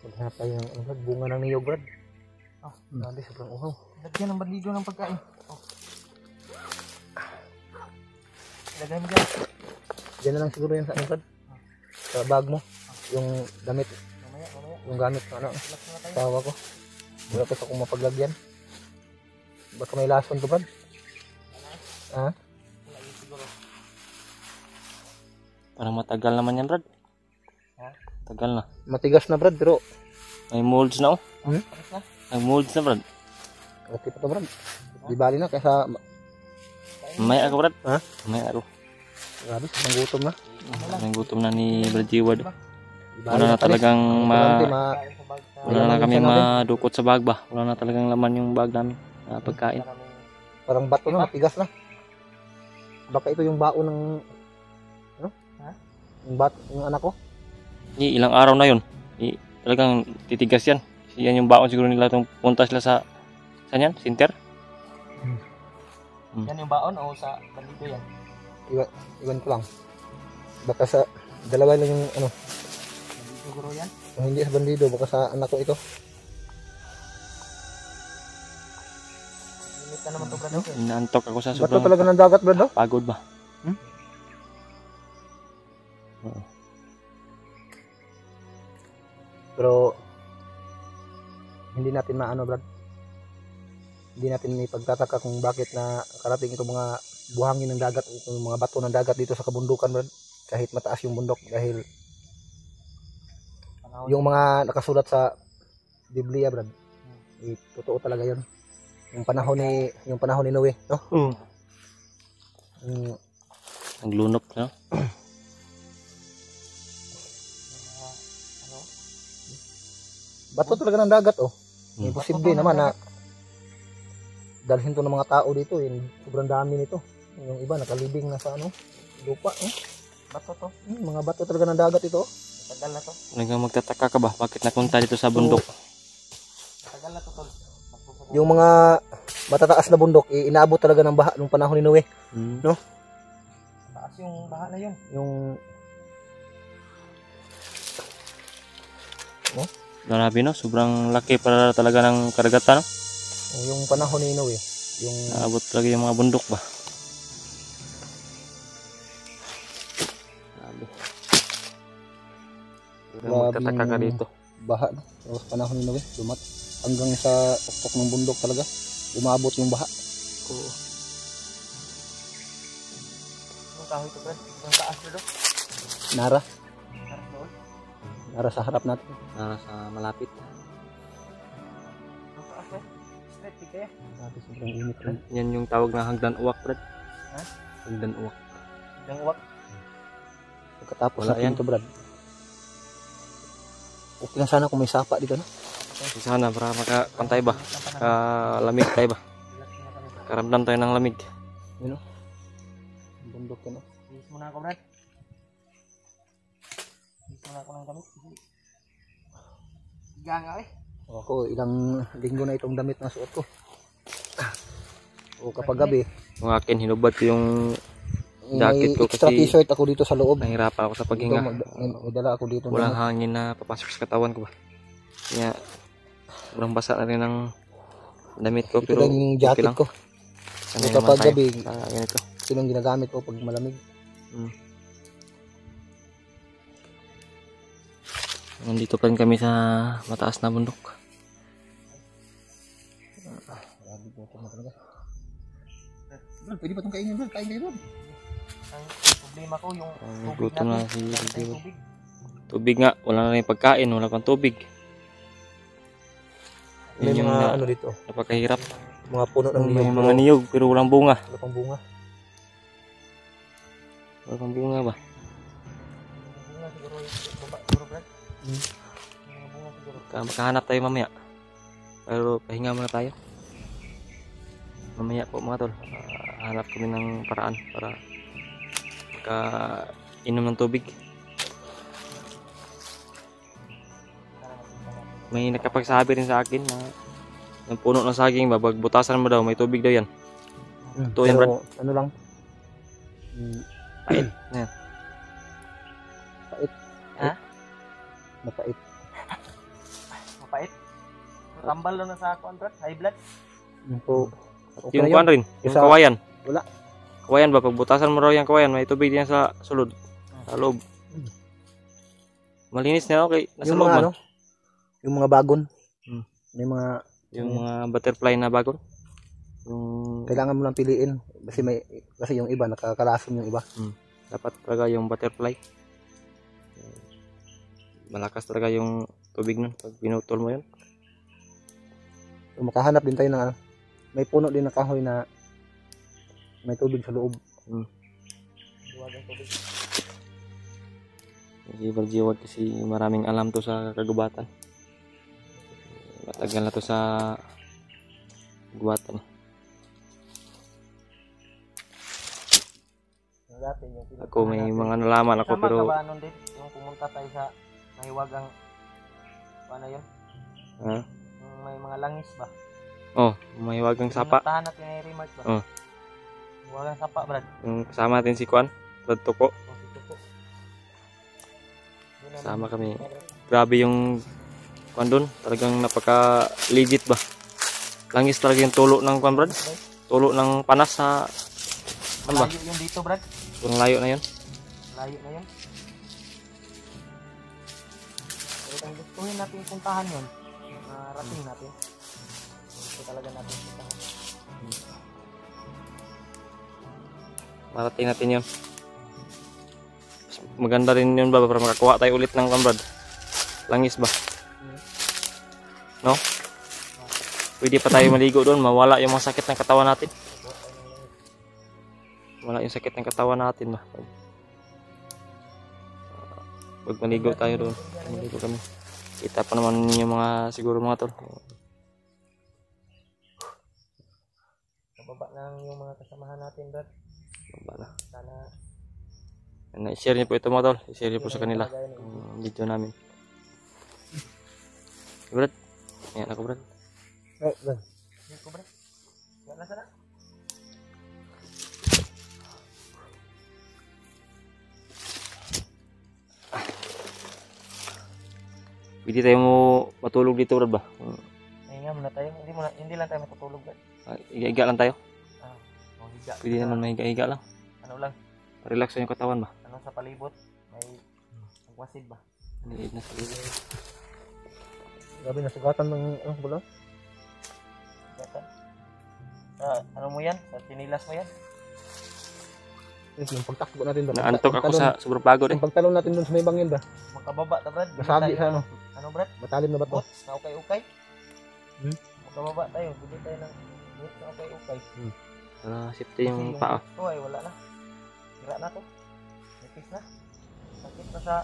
Maghanap tayo ng ano, Brad, bunga ng niyog Brad. Oh, Grabe, sobrang uhaw. lagyan ng bandido ng pagkain. Oh. Ilagay mo dyan. Diyan na lang siguro yan sa ano Brad. Sa bag mo. Yung damit, Mamaya. yung gamit ng ano, Relax na tayo. asawa ko. Wala pa sa kung mapaglagyan. Baka may lason to Brad. Ha? Wala yun siguro. Parang matagal naman yan Brad. Ha? Tagal na. Matigas na Brad, pero May molds na oh. Pares na. May molds na Brad. okay pa to Brad. Di bali na, kaysa Mamaya ako Brad. Ha? Mamaya ako. grabe, sobrang gutom na. Ang gutom na ni Biljeward. Di bali Wala na panis. talagang Importante, Kain sa bag sa wala na Wala kami naman siya madukot sa bag ba. Wala na talagang laman yung bag namin. Pagkain. maraming parang bato na, matigas na. Baka ito yung baon ng ano? Ha? Yung anak ko. Ilang araw na yun. Talagang titigas yan. Yan yung baon siguro nila itong punta sila sa saan yan? Sinter? yan yung baon o sa bandido yan? Iwan ko lang. Baka sa dalawa lang yung ano, Bandido siguro yan? yung hindi sa bandido, baka sa anak ko ito. Limit na naman to, Brad. Inaantok ako sa Bato sobrang talaga ng dagat, Brad, no? pagod ba? Pero hindi natin maano, Brad. Hindi natin ipagtataka kung bakit na karating itong mga buhangin ng dagat, itong mga bato ng dagat dito sa kabundukan, Brad. Kahit mataas yung bundok dahil Panahon. yung mga nakasulat sa Biblia, Brad. Totoo talaga 'yon. Yung panahon ni Noe, no? Yung Ang lunok, no? Ano? bato talaga ng dagat, oh. Hmm. Imposible Bato to ng naman na dagat. dalhin to ng mga tao dito, sobrang dami nito. Yung iba nakalibing na sa ano, lupa, oh. Bato to. Mga bato talaga ng dagat ito. Tagal na to. Talagang magtataka ka ba? Bakit napunta dito sa bundok? Tagal na to, tol. Yung mga matataas na bundok, inaabot talaga ng baha nung panahon ni Noe. Hmm. Taas yung baha na yun. Yung Grabe no? Sobrang laki para talaga ng karagatan, no? yung panahon ni Noe, yung Naabot talaga yung mga bundok ba? Grabe. Talagang magtataka ka dito. baha, no? Sa panahon ni Noe, hanggang sa tuktok ng bundok talaga, umabot yung baha. Oo. Anong kahoy to, Brad? Yung taas nito? Nara, Taas doon? nara sa harap natin. Para sa malapit. Straight di kaya. Grabe, sobrang init Brad. Yan yung tawag na hagdan uwak, Brad. Ha? Hagdan uwak. Yang uwak. Pagkatapos Wala natin yan. ito Brad. Okay lang sana kung may sapa dito, no? Sana para makapantay ba? Kalamig tayo ba? Karamdam tayo ng lamig. Yun, no? Ang bundok yun, no? Ilis muna ako, Brad. Ilis muna ako ng damit. Higa nga eh. Ako, ilang linggo na itong damit na suot ko. O kapag gabi, Yung akin, hinubad ko yung jacket ko extra kasi t-shirt ako dito sa loob. nahirapan ako sa paghinga. May dala ako dito. Walang hangin na papasok sa katawan ko ba? Kaya, sobrang basa na rin ng damit ko. Ito Pero lang yung okay jacket lang. ko. Sanay Kapag naman tayo gabi, sa ganito. ito lang ginagamit ko pag malamig. Nandito pa rin kami sa mataas na bundok. Grabe po ito talaga. Brad, pwede ba itong kainin, Brad? Kain kayo, Brad. Ang problema ko yung tubig Gutom na natin. si Wala tayong Tubig. tubig. Tubig nga, wala na rin pagkain, wala pang tubig. May Yun yung mga ano dito, napakahirap. mga puno ng May niyog. mga niyog pero walang bunga. Wala pang bunga. Wala pang bunga ba? Bunga siguro yung baba siguro, Brad. Mga bunga siguro. Makahanap tayo mamaya. Pero pahinga muna tayo. Mamaya po mga tol. Hanap kami ng paraan para makainom ng tubig. May nakapagsabi rin sa akin na yung puno ng saging, bagbutasan mo daw, may tubig daw yan. Ito yan, Brad. Pero ano lang, Pait. Yan. Ha? mapait. Mapait. Tambal lang na sa ako, Brad. High blood. Yung po, okay Yung na kuwan yun. rin, yung Isa- kawayan. wala. Kawayan ba, pagbutasan mo raw yung kawayan, may tubig din sa sulod. Sa loob. Malinis na okay. Nasa Yung loob mga man. ano, yung mga bagon. Hmm. May mga, Yung mga butterfly na bagon. Yung kailangan mo lang piliin. Kasi yung iba, nakakalason yung iba. dapat talaga yung butterfly. Malakas talaga yung tubig nun pag pinutol mo yun. So, makahanap din tayo ng ano, may puno din na kahoy na may tubig sa loob. Duwagang tubig. Si Barjiwag kasi maraming alam to sa kagubatan. Matagal na to sa gubatan. Yung dati, yung Ako may mga nalaman ako Sama pero ka ba nun din? Yung pumunta tayo sa mahiwagang paano yun? ha? Yung may mga langis ba? Oh, may wagang sapa. Pinuntahan natin ni Remark ba? Oh. Wagang sapa, Brad. Yung kasama natin si Kwan, Brad Tuko. Kung si Tuko. Doon namin- Sama kami. Grabe yung Kwan doon. Talagang napaka legit ba? Langis talaga yung tulo ng Kwan, Brad. Tulo ng panas sa ano ba? Layo yun dito, Brad. Kung layo na yun. Layo na yun. Pero kung gustuhin natin puntahan yun, rating natin. Gusto talaga natin puntahan. Marating natin yun. Maganda rin yun ba para makakuha tayo ulit ng Kwan, Brad? Langis ba? No? Pwede pa tayo maligo doon. Mawala yung mga sakit ng katawan natin. Wala yung sakit ng katawan natin ba? Pag maligo tayo doon. Maligo kami. Kita pa naman yung mga siguro mga tol. Mababa lang yung mga kasamahan natin, Brad. Bala. Sana I-share niyo po ito mga tol. I-share niyo po sa kanila. Yung video namin. Brad. Ayan ako, Brad. Brad. yun ko, Brad. Wala sana. Pwede tayo mo matulog dito, Brad ba? Hinga muna tayo. Hindi lang tayo matutulog, Brad. Iga-iga lang tayo. O higa. Pwede naman mahiga-higa lang. Ano lang, Relax yung katawan ba? ano sa palibot, may magwasid ba? Liit na sa liit. Grabe, nasugatan ng bulo. Gatan. Ano mo yan? Sa sinilas mo yan? Yung pagtakbo natin doon. Naantok ako sa sobrang pagod eh. Yung pagtalon natin doon sa may bangin ba? Makababa ta, Brad. Nasagi sa ano? Ano, Brad? Matalim na ba to? Bots na ukay-ukay. bababa tayo. Bili tayo ng buhok na ukay-ukay. Para safety yung paa. Ito ay wala na. Sira na to. Nipis na. Sakit na sa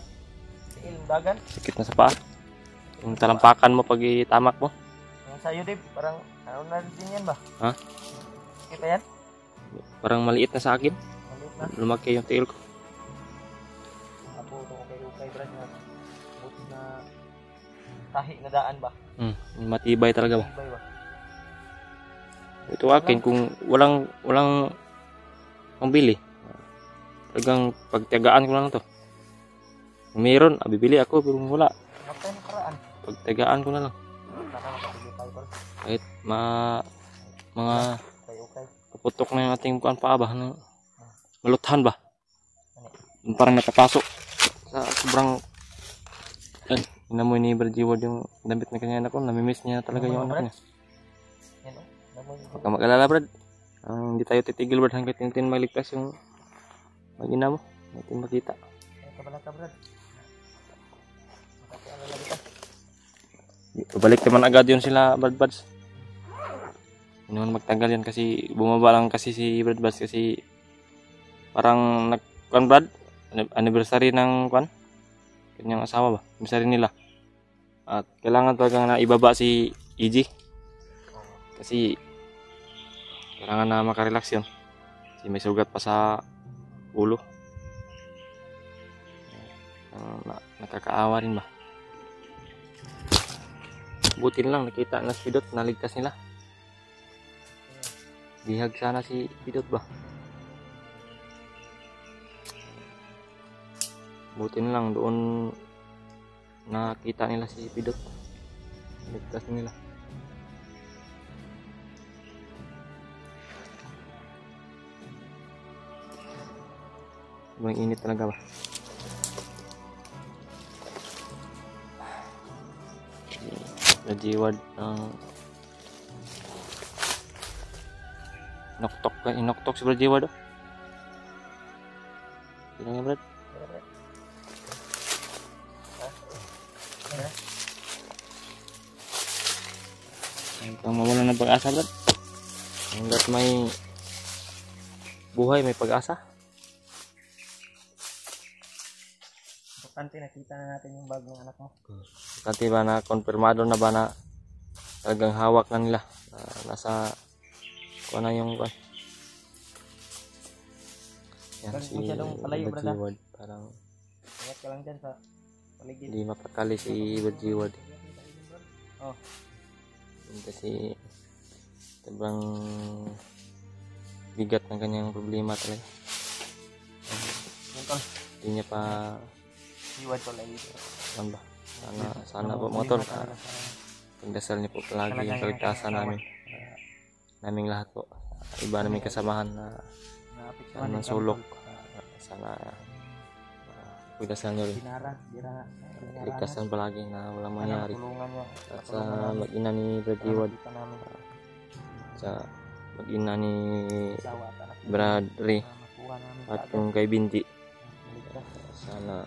tiil ng dagan. Sakit na sa paa. Yung talampakan mo pag itamak mo. Yung sa'yo, Dave, parang ano na din yan ba? Ha? Kita yan? Parang maliit na sa akin. Maliit na. Lumaki yung tiil ko. Apo, ito ukay-ukay, Brad. Buti na tahi na daan ba? Matibay talaga ba? Ibay ba? Ito akin kung walang pambili. Talagang pagtiyagaan ko lang to. Kung meron, bibili ako pero wala. Nakapay na karaan. Pagtiyagaan ko na lang. Sana makapili tayo ba? Kahit mga Ukay-ukay. kaputok na yung ating bukan paa ba? Maluthan ba? Parang nakapasok sa sobrang inamoy ni Brad Jiwad yung damit na kanya anak ko. Namimiss niya talaga yung anak niya. Yan o. Namoy Huwag ka mag-alala, Brad. Hindi tayo titigil, Brad, hanggat hindi maligtas yung mag-ina mo. Natin makita. Ay, kabala ka, Brad. Makapala lagi ka. Babalik naman agad yun sila, Brad Buds. Hindi naman magtagal yan kasi bumaba lang kasi si Brad Buds kasi parang Brad, anniversary ng kanyang asawa ba? Anniversary nila. At kailangan talagang na ibaba si EG. Kasi kailangan na makarelax yun. Kasi may sugat pa sa ulo. Nakakaawa rin ba? Buti na lang nakita na si Pidot, naligtas nila. Bihag sana si Pidot ba? Buti na lang doon nakita nila si Pidot. Ligtas nila. Sobrang init talaga ba? Najiwad ng inoktok si Brad Jiwad oh. Sino nga, Brad? Hanggang mawala ng pag-asa, Brad. Hanggat may buhay, may pag-asa. Importante, nakita na natin yung bagong anak mo. Kasi ba na konfirmado na ba na talagang hawak na nila. Nasa kuha na yung kuha. Yan Huwag si masyadong palayo, Brad brada. Jiwad. Parang Ingat ka lang dyan sa paligid. hindi mapakali si Brad Jiwad. Oh. Kasi sobrang bigat ng kanyang problema talaga. Yan tol. Hindi niya pa Iwan tol ay ano ba? Sana po mga tol. Pagdasal niyo po palagi yung kaligtasan namin. Naming lahat po. Iba namin kasamahan na ng sulok. Sana pagdasal niyo rin. Binara. Ligtasan palagi na walang mangyari. Tulungan niya. At sa mag-ina ni Brad Jiwad. Sa mag-ina ni Brad Ray. At yung kay Binti. Sana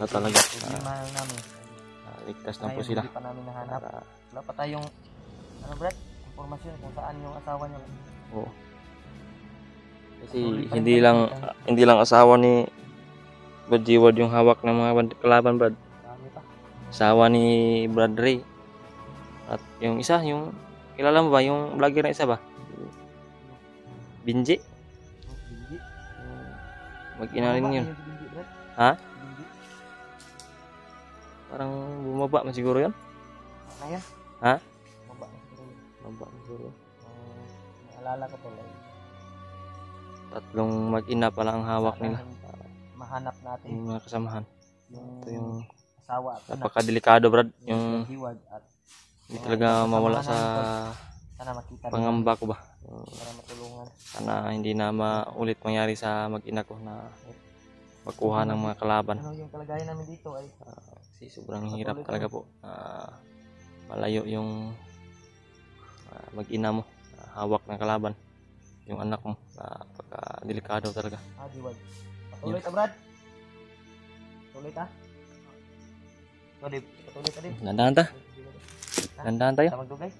talaga ligtas na po sila. Hindi pa namin nahanap. Wala pa tayong Brad, informasyon kung saan yung asawa niya. Oo. Kasi hindi lang asawa ni Brad Jiwad yung hawak ng mga kalaban, Brad. Dami pa. Asawa ni Brad Ray. At yung isa, yung kilala mo ba yung vlogger na isa ba? Binji. Binji. Mag-ina rin yun. Binji, Brad. Ha? Binji. Parang bumaba man siguro yun. Ano yan? Ha? Baba na siguro. Bumaba siguro. Naalala ko tuloy. Tatlong mag-ina pala ang hawak nila. Mahanap natin Yung mga kasamahan. yung Ito yung asawa at anak. napakadelikado, Brad. Yung Hiwag at hindi talaga mawala sa sana makita pangamba ko ba. para matulungan. Sana hindi na maulit mangyari sa mag-ina ko na makuha ng mga kalaban. Ano yung kalagayan namin dito ay Kasi sobrang hirap talaga po. Malayo yung mag-ina mo. Hawak ng kalaban. Yung anak mo. Pagka-delikado talaga. Hiwag. Patuloy ka, Brad. Patuloy ka. Patuloy ka, Dave. Nandahan ta. Gandahan tayo. Sa magdugay.